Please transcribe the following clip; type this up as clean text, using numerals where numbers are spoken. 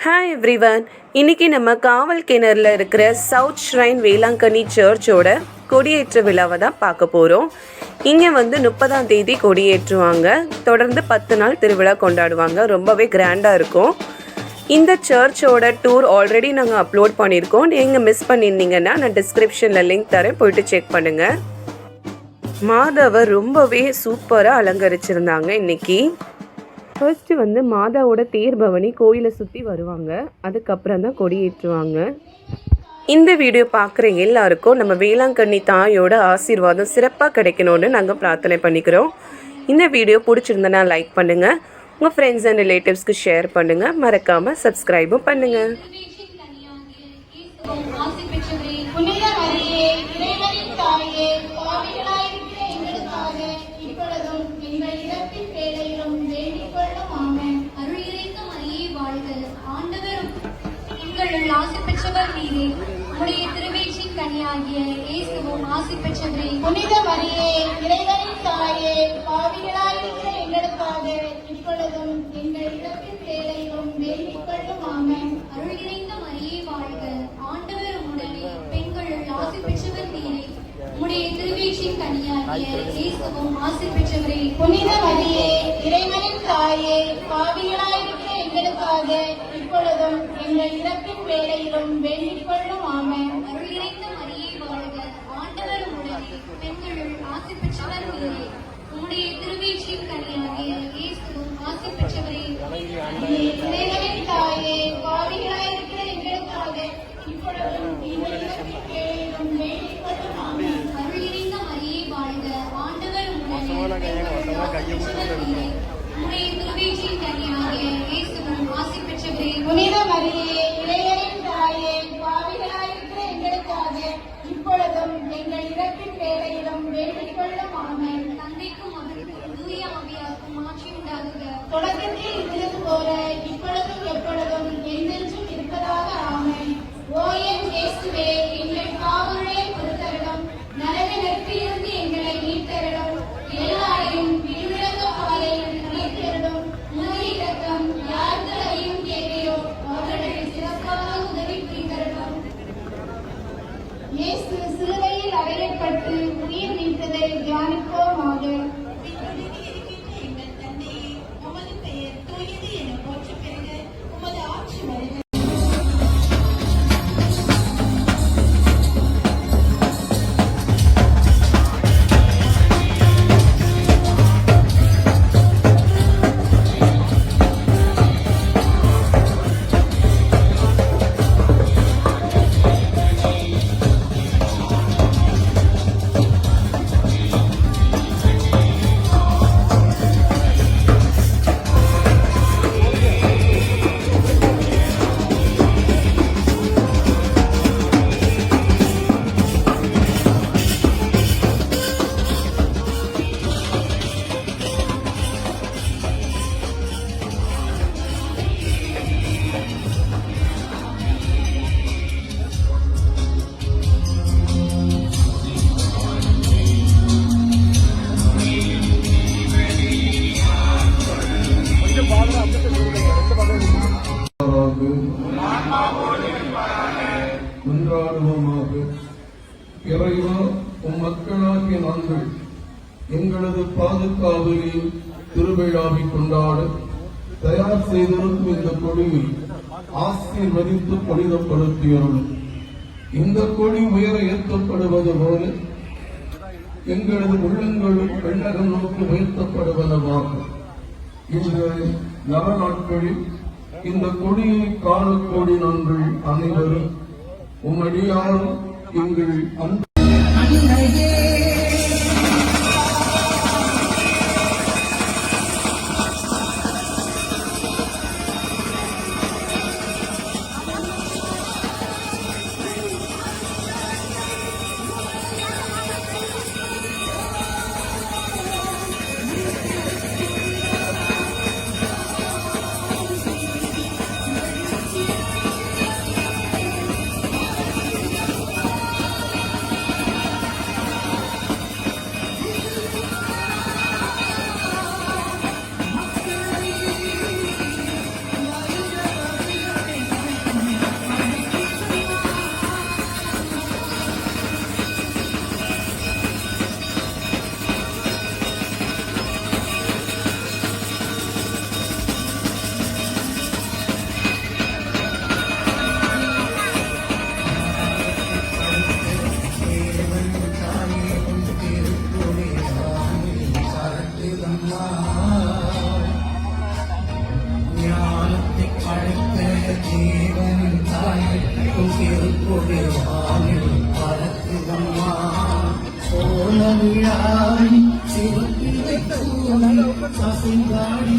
Hi everyone, இன்றைக்கி நம்ம காவல் கிணறுல இருக்கிற சவுத் ஷ்ரைன் வேளாங்கண்ணி சர்ச்சோட கொடியேற்ற விழாவை தான் பார்க்க போகிறோம். இங்கே 30ஆம் தேதி கொடியேற்றுவாங்க. தொடர்ந்து 10 நாள் திருவிழா கொண்டாடுவாங்க. ரொம்பவே கிராண்டாக இருக்கும். இந்த சர்ச்சோட டூர் ஆல்ரெடி நாங்கள் அப்லோட் பண்ணியிருக்கோம். நீங்கள் மிஸ் பண்ணியிருந்தீங்கன்னா நான் டிஸ்கிரிப்ஷனில் லிங்க் தரேன், போயிட்டு செக் பண்ணுங்கள். மாதாவை ரொம்பவே சூப்பராக அலங்கரிச்சிருந்தாங்க. இன்றைக்கி ஃபர்ஸ்ட்டு மாதாவோட தேர் பவனி கோயிலை சுற்றி வருவாங்க. அதுக்கப்புறம் தான் கொடியேற்றுவாங்க. இந்த வீடியோ பார்க்குற எல்லாருக்கும் நம்ம வேளாங்கண்ணி தாயோட ஆசீர்வாதம் சிறப்பாக கிடைக்கணும்னு நாங்கள் பிரார்த்தனை பண்ணிக்கிறோம். இந்த வீடியோ பிடிச்சிருந்தனா லைக் பண்ணுங்கள், உங்கள் ஃப்ரெண்ட்ஸ் அண்ட் ரிலேட்டிவ்ஸ்க்கு ஷேர் பண்ணுங்கள், மறக்காமல் சப்ஸ்கிரைபும் பண்ணுங்கள். ஆசி பெற்றவர் நீரே, உம்முடைய திருவயிற்றின் கனியாகிய இயேசுவும் ஆசி பெற்றவரே. புனித மரியே, இறைவனின் தாயே, பாவிகளாயிருக்கிற எங்களுக்காக இப்பொழுதும் எங்கள் இறப்பின் வேளையிலும் வேண்டிக் கொள்ளும். ஆமென். அருள் நிறைந்த மரியே வாழ்க, ஆண்டவர் உம்முடனே, பெண்களுள் ஆசி பெற்றவர் நீரே, உம்முடைய திருவயிற்றின் கனியாகிய இயேசுவும் ஆசி பெற்றவரே. புனித மரியே, இறைவனின் தாயே, பாவிகளாயிருக்கிற எங்களுக்காக இப்பொழுதும் எங்கள் இறப்பின் வேளையிலும் வேண்டிக் கொள்ளும். ஆமென். அருள் நிறைந்த மரியே வாழ்க, ஆண்டவர் உம்முடனே, பெண்களுள் ஆசி பெற்றவர் நீரே, உம்முடைய திருவயிற்றின் கனியாகிய இயேசுவும் ஆசி பெற்றவரே. இறைவனின் தாயே, பாவிகளாயிருக்கிற எங்களுக்காக இப்பொழுதும் எங்கள் இறப்பின் வேளையிலும் வேண்டிக் கொள்ளும். ஆமென். அருள் நிறைந்த மரியே வாழ்க, ஆண்டவர் உம்முடனே, பெண்களுள் ஆசி பெற்றவர் நீரே, உம்முடைய திருவயிற்றின் கனியாகிய இயேசுவும் ஆசி பெற்றவரே. புனித மரியே, இறைவனின் தாயே, பாவிகளாயிருக்கிற எங்களுக்காக இப்பொழுதும் எங்கள் இறப்பின் வேளையிலும் வேண்டிக் கொள்ளும். ஆமென். தந்தைக்கும் மகனுக்கும் தூய ஆவியாருக்கும் மாட்சி உண்டாகுக. தொடக்கத்தில் இருந்தது போல இப்பொழுதும் எப்பொழுதும் என்றென்றும் இருப்பதாக. ஆமென். ஓ என் இயேசுவே, எங்கள் பாவங்களை பொறுத்தருளும், நரக நெருப்பிலிருந்து எங்களை மீட்டருளும், எல்லாரையும் விழுவிலக பாலை மீட்டருளும். உமது இரக்கம் யார்களையும் தேவையோ அவர்களுக்கு சிறப்பாக உதவி புரிந்தருளும். இயேசு சிலுவையில் அறையப்பட்டு உயிர் நீத்ததை தியானிப்போமாக. எங்கள் தந்தையே, உமது பெயர் தூயது என போற்ற பெறுக, உமது ஆட்சி வருக. இறைவா, உம் மக்களாகிய நாங்கள் எங்களது பாதுகாவலில் திருவிழாவை கொண்டாட தயார் செய்திருக்கும் இந்த கொடியை ஆசீர்வதித்து புனிதப்படுத்தியருளும். இந்த கொடி உயர ஏற்றப்படுவது போல எங்களது உள்ளங்களும் வெள்ளகம் நோக்கி உயர்த்தப்படுவனவாகும். இந்த நவநாட்களில் இந்த கொடியை காணக்கூடிய நாங்கள் அனைவரும் உம்மடியாரும் எங்கள் ஞானத்தை படைத்த தேவனின் தாய்க்கும் திருப்பொழி வானில் பறக்குதம்மா சோழ விழாவில் சிறப்பிலை தூவி அசைந்தாடி